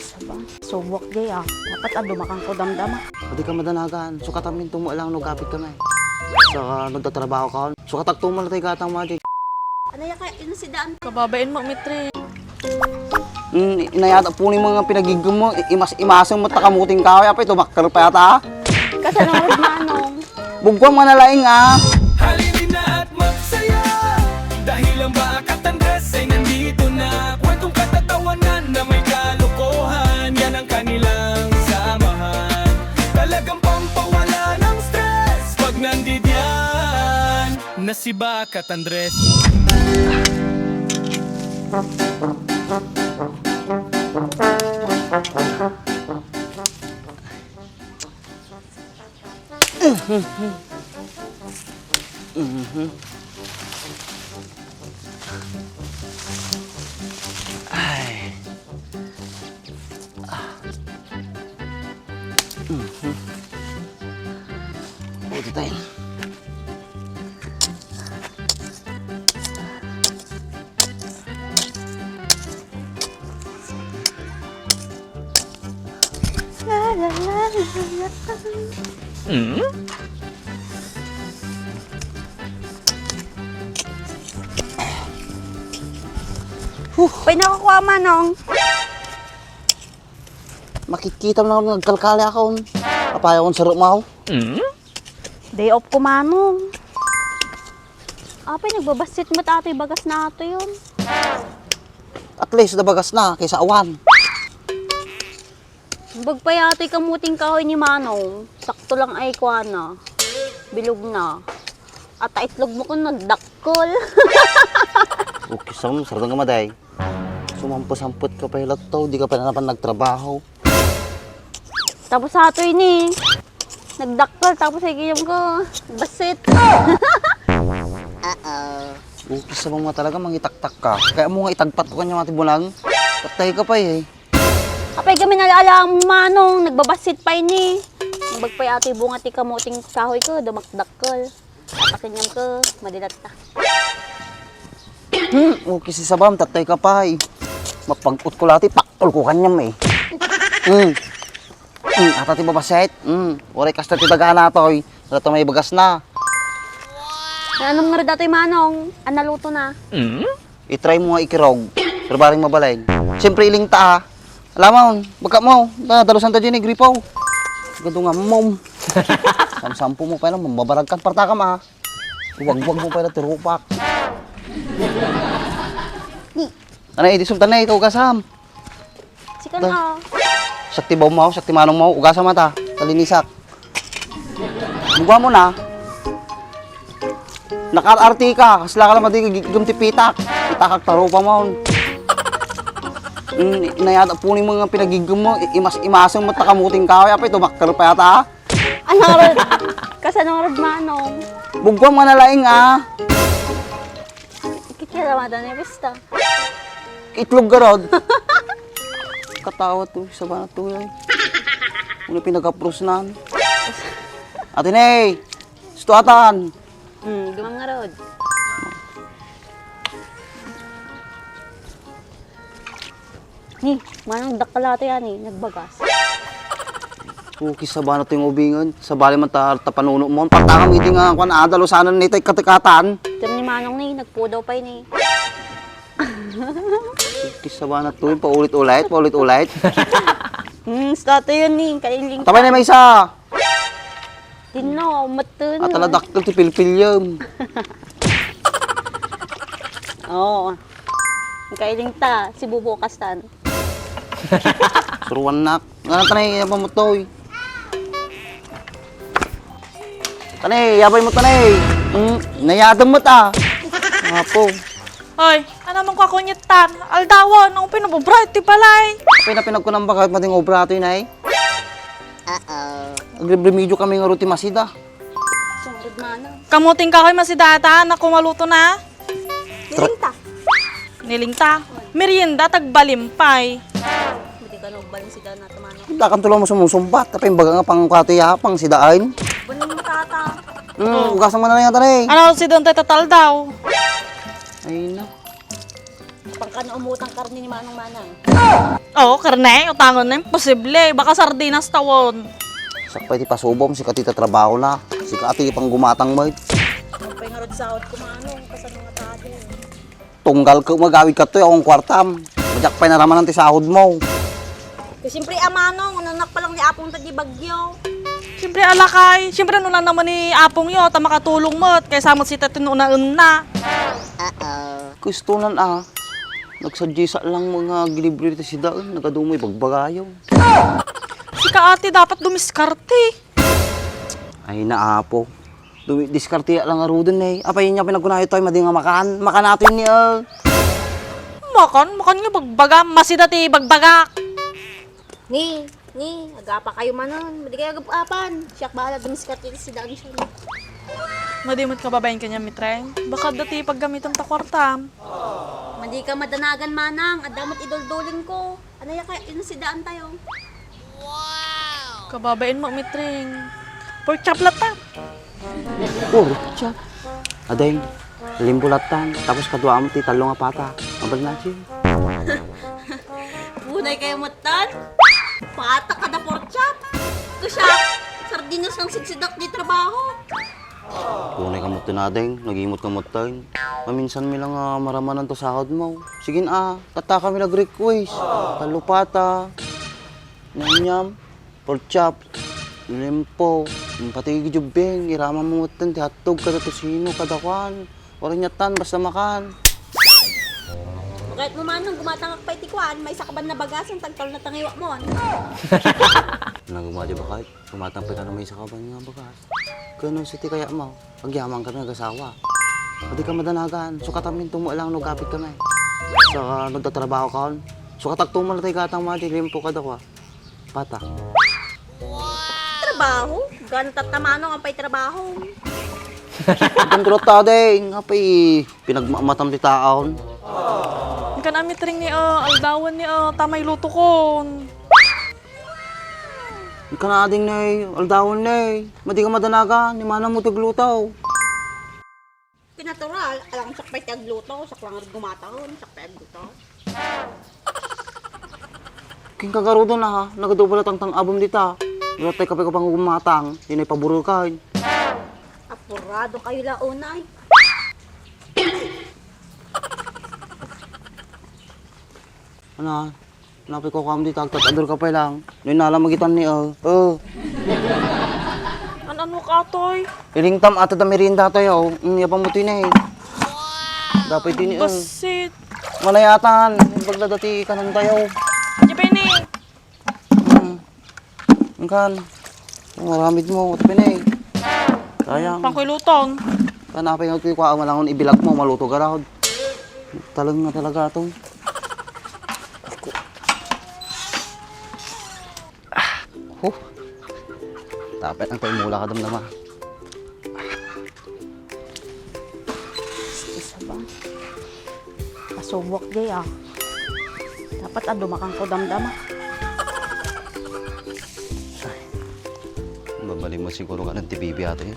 Isa ba? Subok day Dapat dumakang ko damdama. Pwede ka madanagan. Sukat amin tumo lang no gapit ka na eh. Saka nagtatrabaho ka. Sukat agtumo na tayo katang mga Ano ya kaya inusidaan? Kababain mo, Mitri. Inayata po ni mga pinagigam mo. Imasang matakamuting kahoy. Apay, tumakkar pa yata ha. Kasanong manong. Bugwang manalaing ah. Halili na at magsaya dahil ang Bakat Andres ay nandito na. Kwentong katatawanan na may kalokohan, yan ang kanilang samahan. Talagang pampawala ng stress pag nandidyan na si Bakat Andres. Ay. Pwede tayo. La la la la la. Pay nakakuha manong. Makikita mo na nagkalkali ako. Kapaya akong sarap mo. Day off ko manong. Apay nagbabasit mo ato'y bagas na ato yun. At least nabagas na kaysa awan. Bagpay ato'y kamuting kahoy ni manong. Sakto lang ay kuha na. Bilog na. At itlog mo ko nagdakkol. Okay, sarap nga maday. Sumampo-sampot ka pa hilat to. Di ka pa naman nagtrabaho. Tapos ato'y ni. Nagdakkol tapos ay kiyam ko. Basit. Okay, sa mga talaga mangitaktak ka. Kaya mo nga itagpat ko kanya mati bulang. Patay ka pa eh. Apay kami nalala mo manong. Nagbabasit pa ni. Bagpay ato'y bunga ti kamuting kahoy ko. Damakdakkol. Atakinyam ko. Madilat ta. Okay, si Sabam, tatay ka pa eh. Mapag-ut ko lati, pakol ko kanyam eh. Ata ti babaset. Waray kas na ti dagaan na to eh. Ito may bagas na. Anong nga rin dato'y manong? Naluto na. I-try mo nga ikirog. Pero baring mabalay. Siyempre iling ta ah. Alam mo, baka mo. Dalusan ta dyan eh, gripaw. Gado nga, mom. Samsampo mo pa lang, mababarag ka, parta ka ma. Huwag-huwag mo pa lang, tirupak. Ano eh, disum tanay, ito ugasam. Sika na. Sakti baw mo, sakti manong mo, ugasam mata, talinisak. Mugwa mo na. Nakar-arti ka, kasla ka lang mati gumtipitak. Itakak taro pa mo. Inayata po ni mga pinagigam mo, imasang matakamuting kahoy, apay, tumakkar pa yata ha. Ano rin? Kasanong rin manong? Bugwang manalaing ah. Kikiramada ni Vista. Itlog ka rod. Katawa to, isa ba na to yun? Ano pinag-apros na? Atin eh, stuatan. Gumam nga rod. Ni, manong dakalato yan eh, nagbagas. Okay, sa ba na ito yung ubingan? Sa bali man tapanuno mo. Pagtakam iti nga kung adalo sana nito katikatan. Ito ni manong ni, nagpudaw pa yun eh. Okay, sa ba na ito? Paulit-ulit. Stato yun ni, kailing. Tabay na may isa. Tino, matun. At aladaktal ti pilpilyam. Oo. Kailing ta, si bubukas tan. Suruan nak. Nga tanay, yapay mo to. Tanay, yapay mo tanay. Nayadam mo ta. Nga po. Ay, ano mong kakunyitan? Aldawan, ang pinububright ti palay. Pinapinag ko ng bakit mating obrato yun ay. Agribrimidyo kami nga ruti masida. Sungod manong. Kamuting kahoy masidata, na kumaluto na. Kailing ta. Nilingta. Merienda, tagbalimpay. Hindi ka nagbaling si Dana manong. Hindi ka tulang mo sumusumbat. Tapi baga nga pang katiyapang sidaan. Bunin mo tata. Ugasan mo na lang yan tanay. Ano si Don tayo tatal daw? Ayun na. Pangkano umutang karne ni Manong Manang. Oo, karne, utangon na imposible. Baka sardinas tawon. Sakpay ti pasubom, si katita trabaho na. Si kati pang gumatang mo. Pagpay nga rod sahod ko Manong, kasan mga tado. Tunggal ka magawid ka to, akong kwartam. Madyak pa'y naraman ng tisahod mo. Kasi siyempre Manong, unanak pa lang ni Apong tadi bagyo. Siyempre alakay. Siyempre nuna naman ni Apong yo, ta makatulong mo. Kaysa mo si Tatin una-una. Gusto nan nagsadyisa lang mga gilibre ti si Daan. Nagadumoy bagbagayaw. Si Kaati dapat dumiskarte. Ay naapo. Diskarte lang nga rudin eh. Apay niya pinagkunayo tayo, madi nga makan. Makan natin niya. Makan nga bagbaga. Masidati bagbaga. Ni, agapa kayo Manon. Madi kayo agapapan. Siyak bahala dumiskarte si Daan siya. Madimot ka babayin kanya, mitreng. Baka dati paggamitan ta kwartam. Madi ka madanagan Manang, adamot idoldoling ko. Ano ya kaya insidaan tayo? Kababain mo, mitreng. Pork chop lata. Siya. Adeng, limbulatan. Tapos kadwa mo ti talong nga pata. Abal na siya. Bunay kayo mutan? Patak ka na pork chop. Ito siya, sardinas ng sigsidak di trabaho. Tunay ka mo tinadeng, nag-imot ka mo tayo. Maminsan mi lang maramanan to sahod mo. Sige tata kami nag-request. Talupata, nyam-nyam, pork chop, limpo, pati gijubeng, irama mo mutan, tihatog kada tosino, kadakwan. Walang nyatan, basta makan. Kahit mo Manong, gumatangak pa itikwan, may sakaban na bagasan, tagtol na tangiwa mo. Nagumadya ba kahit? Kumatampay ka na may sakaban nga bagas. Ganun si ti kaya mo, pagyaman kami nag-asawa. Pati ka madanagan, sukatamin tumo lang nagapit kami. Saka nagtatrabaho ka on. Sukatak tumo na tayo katang mati, limpo ka daw pata. Trabaho? Gano'n tatamanong ang pa'y trabaho. Kontrol ta ding, apay pinagmatam ti taon. Ang ka na mitreng ni aldawan ni tamay luto kon. Ika na ading nay, aldawon nay. Madi ka madanagan, ni manang mo tiglutaw. Pinatural, alang sakpay tagluto, saklang gumatahon, sakpay agluto. King kagarudo na ha, nagadubala tang abom dita. Ilatay kapay ka pang gumatang, yun ay paburol ka. Apurado kayo launay. Ano, napay ko kam dita, agtatador ka pa lang. Noy nalang magitan ni Ano ka, Toy? Iling tam ata da merinda tayo, yapang mo tin eh. Dapat tin Basit. Manayatan, pagdadati ka nang tayo. Di pa ini. Kan, maramid mo, tapin eh. Sayang. Pangkoy lutong. Kanapay nga ko yung malangon ibilag mo, maluto ka raw. Talag nga talaga itong. Tapet ang tayo mula ka damdama. Isa ba? Pasubok day Dapat dumakang ko damdama. Babalik mo siguro ka ng TBB ato yun.